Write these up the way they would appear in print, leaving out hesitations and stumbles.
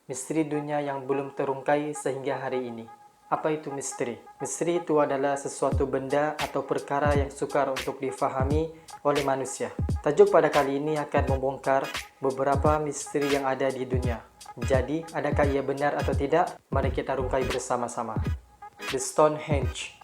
Misteri dunia yang belum terungkai sehingga hari ini. Apa itu misteri? Misteri itu adalah sesuatu benda atau perkara yang sukar untuk difahami oleh manusia. Tajuk pada kali ini akan membongkar beberapa misteri yang ada di dunia. Jadi, adakah ia benar atau tidak? Mari kita rungkai bersama-sama. The Stonehenge.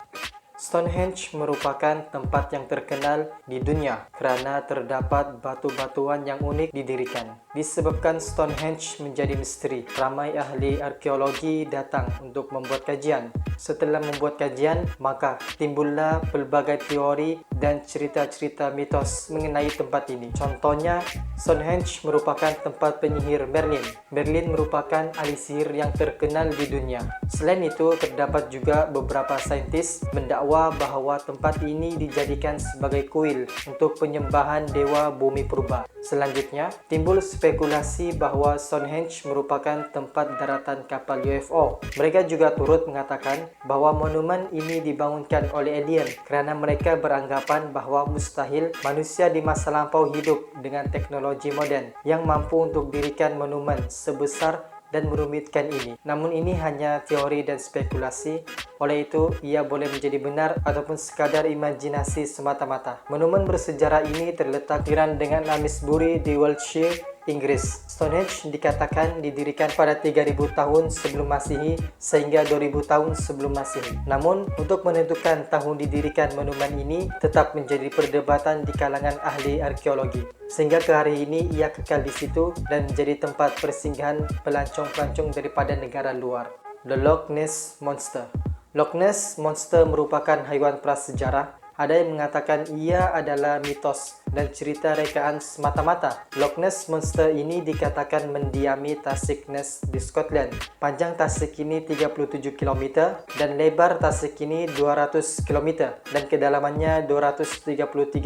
Stonehenge merupakan tempat yang terkenal di dunia kerana terdapat batu-batuan yang unik didirikan. Disebabkan Stonehenge menjadi misteri, ramai ahli arkeologi datang untuk membuat kajian. Setelah membuat kajian, maka timbullah pelbagai teori dan cerita-cerita mitos mengenai tempat ini. Contohnya, Stonehenge merupakan tempat penyihir Merlin. Merlin merupakan ahli sihir yang terkenal di dunia. Selain itu, terdapat juga beberapa saintis mendakwa bahawa tempat ini dijadikan sebagai kuil untuk penyembahan dewa bumi purba. Selanjutnya, timbul spekulasi bahawa Stonehenge merupakan tempat daratan kapal UFO. Mereka juga turut mengatakan bahawa monumen ini dibangunkan oleh alien kerana mereka beranggapan bahawa mustahil manusia di masa lampau hidup dengan teknologi moden yang mampu untuk dirikan monumen sebesar dan merumitkan ini. Namun ini hanya teori dan spekulasi, oleh itu ia boleh menjadi benar ataupun sekadar imajinasi semata-mata. Monumen bersejarah ini terletak dengan Amisbury di Wiltshire, Inggris. Stonehenge dikatakan didirikan pada 3000 tahun sebelum Masehi sehingga 2000 tahun sebelum Masehi. Namun, untuk menentukan tahun didirikan monumen ini tetap menjadi perdebatan di kalangan ahli arkeologi. Sehingga ke hari ini ia kekal di situ dan menjadi tempat persinggahan pelancong-pelancong daripada negara luar. The Loch Ness Monster. Loch Ness Monster merupakan haiwan prasejarah. Ada yang mengatakan ia adalah mitos dan cerita rekaan semata-mata. Loch Ness Monster ini dikatakan mendiami tasik Ness di Scotland. Panjang tasik ini 37 km dan lebar tasik ini 200 km dan kedalamannya 233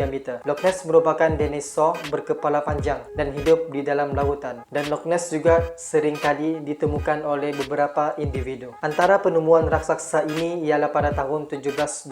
meter. Loch Ness merupakan dinosaur berkepala panjang dan hidup di dalam lautan. Dan Loch Ness juga seringkali ditemukan oleh beberapa individu. Antara penemuan raksasa ini ialah pada tahun 1725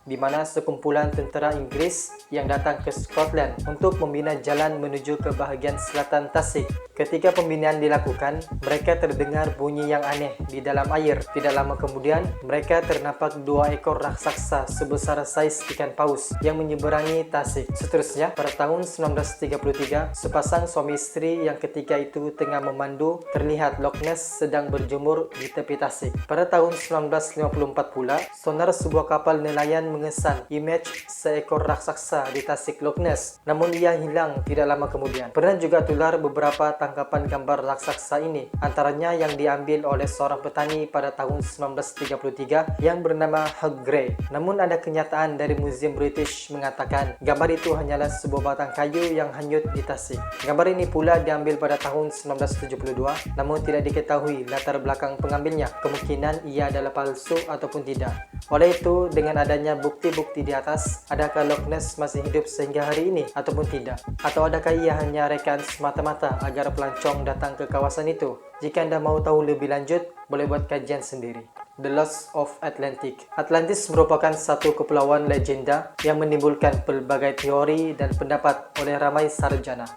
di mana kumpulan tentera Inggris yang datang ke Scotland untuk membina jalan menuju ke bahagian selatan tasik. Ketika pembinaan dilakukan, mereka terdengar bunyi yang aneh di dalam air. Tidak lama kemudian, mereka ternampak 2 ekor raksasa sebesar saiz ikan paus yang menyeberangi tasik. Seterusnya, pada tahun 1933, sepasang suami isteri yang ketika itu tengah memandu terlihat Loch Ness sedang berjemur di tepi tasik. Pada tahun 1954 pula, sonar sebuah kapal nelayan mengesan imej seekor raksasa di tasik Loch Ness, namun ia hilang tidak lama kemudian. Pernah juga tular beberapa tangkapan gambar raksasa ini, antaranya yang diambil oleh seorang petani pada tahun 1933 yang bernama Hugh Gray. Namun ada kenyataan dari Museum British mengatakan gambar itu hanyalah sebuah batang kayu yang hanyut di tasik. Gambar ini pula diambil pada tahun 1972, namun tidak diketahui latar belakang pengambilnya. Kemungkinan ia adalah palsu ataupun tidak. Oleh itu, dengan adanya bukti-bukti di atas, adakah Loch Ness masih hidup sehingga hari ini ataupun tidak? Atau adakah ia hanya rekaan semata-mata agar pelancong datang ke kawasan itu? Jika anda mau tahu lebih lanjut, boleh buat kajian sendiri. The Lost of Atlantic. Atlantis merupakan satu kepulauan legenda yang menimbulkan pelbagai teori dan pendapat oleh ramai sarjana.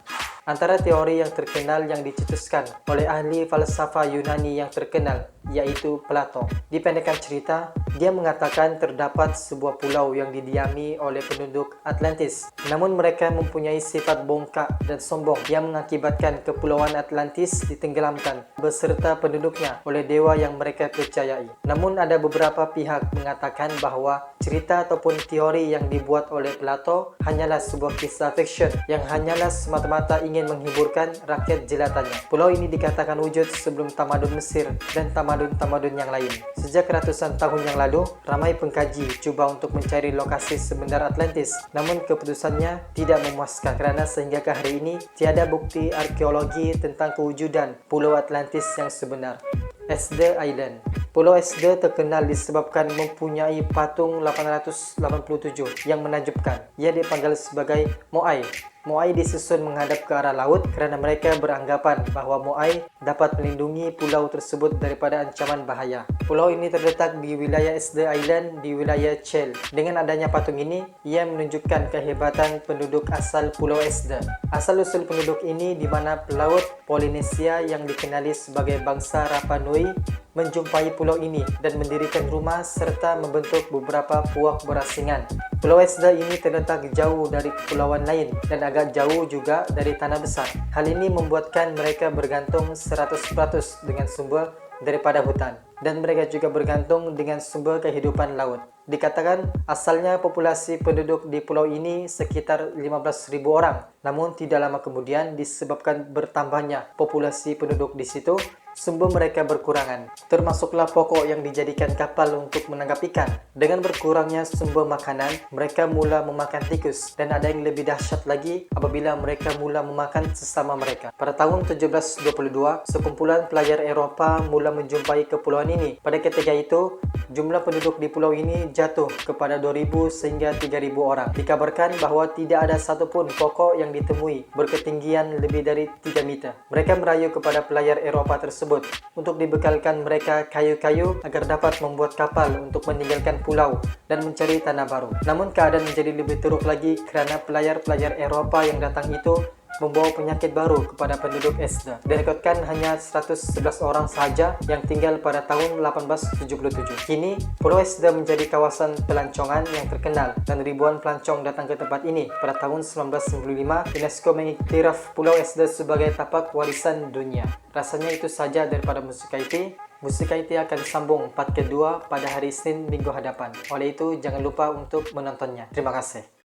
Antara teori yang terkenal yang dicetuskan oleh ahli falsafah Yunani yang terkenal, yaitu Plato. Dipendekkan cerita, dia mengatakan terdapat sebuah pulau yang didiami oleh penduduk Atlantis. Namun mereka mempunyai sifat bongkak dan sombong yang mengakibatkan kepulauan Atlantis ditenggelamkan beserta penduduknya oleh dewa yang mereka percayai. Namun ada beberapa pihak mengatakan bahawa cerita ataupun teori yang dibuat oleh Plato hanyalah sebuah kisah fiksyen yang hanyalah semata-mata ingin menghiburkan rakyat jelatannya. Pulau ini dikatakan wujud sebelum tamadun Mesir dan tamadun-tamadun yang lain. Sejak ratusan tahun yang lalu, ramai pengkaji cuba untuk mencari lokasi sebenar Atlantis. Namun keputusannya tidak memuaskan kerana sehingga ke hari ini tiada bukti arkeologi tentang kewujudan Pulau Atlantis yang sebenar. Esder Island. Pulau Esder terkenal disebabkan mempunyai patung 887 yang menakjubkan. Ia dipanggil sebagai Moai Moai disusun menghadap ke arah laut kerana mereka beranggapan bahawa Moai dapat melindungi pulau tersebut daripada ancaman bahaya. Pulau ini terletak di wilayah Esder Island di wilayah Chell. Dengan adanya patung ini, ia menunjukkan kehebatan penduduk asal Pulau Esder. Asal-usul penduduk ini di mana pelaut Polinesia yang dikenali sebagai bangsa Rapa Nui menjumpai pulau ini dan mendirikan rumah serta membentuk beberapa puak berasingan. Pulau Esder ini terletak jauh dari kepulauan lain dan agak jauh juga dari tanah besar. Hal ini membuatkan mereka bergantung 100% dengan sumber daripada hutan, dan mereka juga bergantung dengan sumber kehidupan laut. Dikatakan asalnya populasi penduduk di pulau ini sekitar 15.000 orang, namun tidak lama kemudian disebabkan bertambahnya populasi penduduk di situ, sumber mereka berkurangan. Termasuklah pokok yang dijadikan kapal untuk menangkap ikan. Dengan berkurangnya sumber makanan, mereka mula memakan tikus, dan ada yang lebih dahsyat lagi apabila mereka mula memakan sesama mereka. Pada tahun 1722, sekumpulan pelajar Eropah mula menjumpai kepulauan ini. Pada ketika itu, jumlah penduduk di pulau ini jatuh kepada 2.000 sehingga 3.000 orang. Dikabarkan bahawa tidak ada satupun pokok yang ditemui berketinggian lebih dari 3 meter. Mereka merayu kepada pelajar Eropah tersebut untuk dibekalkan mereka kayu-kayu agar dapat membuat kapal untuk meninggalkan pulau dan mencari tanah baru. Namun keadaan menjadi lebih teruk lagi kerana pelajar-pelajar Eropah yang datang itu membawa penyakit baru kepada penduduk Esder. Direkodkan hanya 111 orang sahaja yang tinggal pada tahun 1877. Kini, Pulau Esder menjadi kawasan pelancongan yang terkenal dan ribuan pelancong datang ke tempat ini. Pada tahun 1995, UNESCO mengiktiraf Pulau Esder sebagai tapak warisan dunia. Rasanya itu saja daripada Musika IT. Musika IT akan sambung part kedua pada hari Isnin minggu hadapan. Oleh itu, jangan lupa untuk menontonnya. Terima kasih.